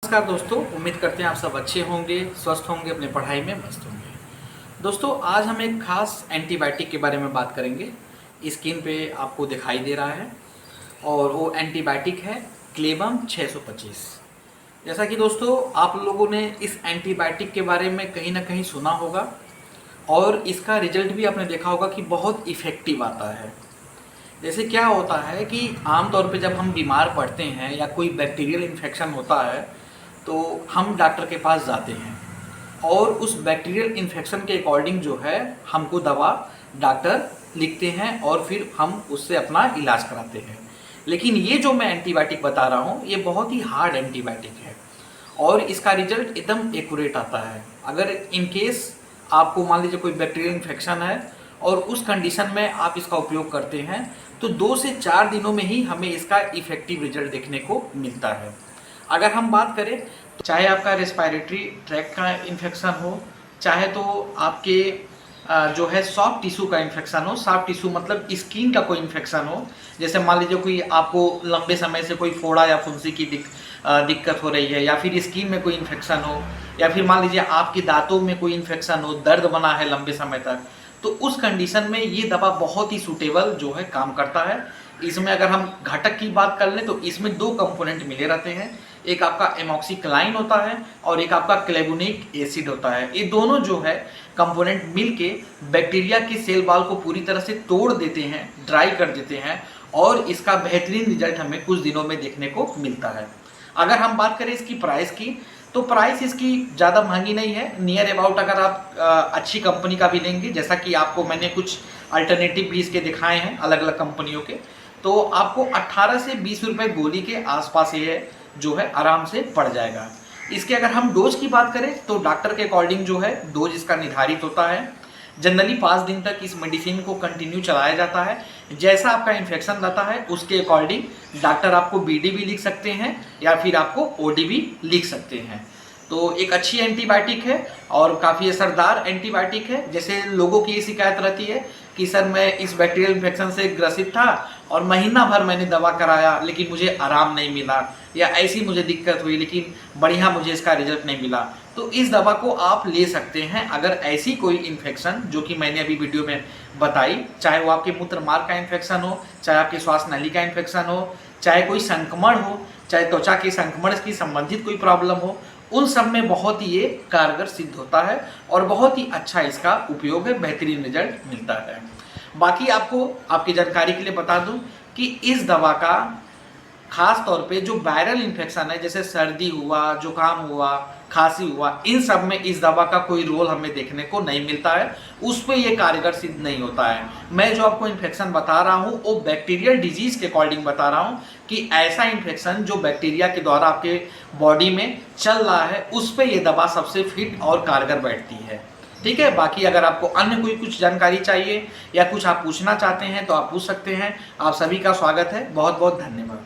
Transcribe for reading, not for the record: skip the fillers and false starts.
नमस्कार दोस्तों, उम्मीद करते हैं आप सब अच्छे होंगे, स्वस्थ होंगे, अपने पढ़ाई में मस्त होंगे। दोस्तों, आज हम एक खास एंटीबायोटिक के बारे में बात करेंगे। स्क्रीन पे आपको दिखाई दे रहा है और वो एंटीबायोटिक है क्लेबम 625। जैसा कि दोस्तों आप लोगों ने इस एंटीबायोटिक के बारे में कहीं ना कहीं सुना होगा और इसका रिजल्ट भी आपने देखा होगा कि बहुत इफ़ेक्टिव आता है। जैसे क्या होता है कि आमतौर पे जब हम बीमार पड़ते हैं या कोई बैक्टीरियल इन्फेक्शन होता है तो हम डॉक्टर के पास जाते हैं और उस बैक्टीरियल इन्फेक्शन के अकॉर्डिंग जो है हमको दवा डॉक्टर लिखते हैं और फिर हम उससे अपना इलाज कराते हैं। लेकिन ये जो मैं एंटीबायोटिक बता रहा हूँ ये बहुत ही हार्ड एंटीबायोटिक है और इसका रिजल्ट एकदम एक्यूरेट आता है। अगर इन केस आपको मान लीजिए कोई बैक्टीरियल इन्फेक्शन है और उस कंडीशन में आप इसका उपयोग करते हैं तो 2 से 4 दिनों में ही हमें इसका इफेक्टिव रिजल्ट देखने को मिलता है। अगर हम बात करें तो चाहे आपका रेस्पिरेटरी ट्रैक का इन्फेक्शन हो, चाहे तो आपके जो है सॉफ्ट टिश्यू का इन्फेक्शन हो। सॉफ्ट टिश्यू मतलब स्किन का कोई इन्फेक्शन हो, जैसे मान लीजिए कोई आपको लंबे समय से कोई फोड़ा या फुंसी की दिक्कत हो रही है, या फिर स्किन में कोई इन्फेक्शन हो, या फिर मान लीजिए आपके दांतों में कोई इन्फेक्शन हो, दर्द बना है लंबे समय तक, तो उस कंडीशन में ये दवा बहुत ही सूटेबल जो है काम करता है। इसमें अगर हम घटक की बात कर लें तो इसमें 2 कंपोनेंट मिले रहते हैं, एक आपका एमॉक्सिक्लाइन होता है और एक आपका क्लेवुनिक एसिड होता है। ये दोनों जो है कंपोनेंट मिलके बैक्टीरिया के सेल वॉल को पूरी तरह से तोड़ देते हैं, ड्राई कर देते हैं और इसका बेहतरीन रिजल्ट हमें कुछ दिनों में देखने को मिलता है। अगर हम बात करें इसकी प्राइस की तो प्राइस इसकी ज़्यादा महंगी नहीं है। नियर अबाउट अगर आप अच्छी कंपनी का भी लेंगे, जैसा कि आपको मैंने कुछ अल्टरनेटिव भी इसके दिखाए हैं अलग अलग कंपनियों के, तो आपको 18 से 20 रुपये गोली के आसपास ये जो है आराम से पड़ जाएगा। इसके अगर हम डोज की बात करें तो डॉक्टर के अकॉर्डिंग जो है डोज इसका निर्धारित होता है। जनरली 5 दिन तक इस मेडिसिन को कंटिन्यू चलाया जाता है। जैसा आपका इन्फेक्शन रहता है उसके अकॉर्डिंग डॉक्टर आपको बीडी भी लिख सकते हैं या फिर आपको ओडी भी लिख सकते हैं। तो एक अच्छी एंटीबायोटिक है और काफ़ी असरदार एंटीबायोटिक है। जैसे लोगों की ये शिकायत रहती है कि सर मैं इस बैक्टीरियल इन्फेक्शन से ग्रसित था और महीना भर मैंने दवा कराया लेकिन मुझे आराम नहीं मिला, या ऐसी मुझे दिक्कत हुई लेकिन बढ़िया मुझे इसका रिजल्ट नहीं मिला, तो इस दवा को आप ले सकते हैं। अगर ऐसी कोई इन्फेक्शन जो कि मैंने अभी वीडियो में बताई, चाहे वो आपके मूत्र मार्ग का इन्फेक्शन हो, चाहे आपके श्वास नली का इन्फेक्शन हो, चाहे कोई संक्रमण हो, चाहे त्वचा के संक्रमण की संबंधित कोई प्रॉब्लम हो, उन सब में बहुत ही ये कारगर सिद्ध होता है और बहुत ही अच्छा इसका उपयोग है, बेहतरीन रिजल्ट मिलता है। बाकी आपको आपकी जानकारी के लिए बता दूं कि इस दवा का खास तौर पे जो वायरल इन्फेक्शन है, जैसे सर्दी हुआ, जुकाम हुआ, खांसी हुआ, इन सब में इस दवा का कोई रोल हमें देखने को नहीं मिलता है, उस पर ये कारगर सिद्ध नहीं होता है। मैं जो आपको इन्फेक्शन बता रहा हूँ वो बैक्टीरियल डिजीज के अकॉर्डिंग बता रहा हूँ कि ऐसा इन्फेक्शन जो बैक्टीरिया के द्वारा आपके बॉडी में चल रहा है उस पर ये दवा सबसे फिट और कारगर बैठती है। ठीक है। बाकी अगर आपको अन्य कोई कुछ जानकारी चाहिए या कुछ आप पूछना चाहते हैं तो आप पूछ सकते हैं। आप सभी का स्वागत है। बहुत बहुत धन्यवाद।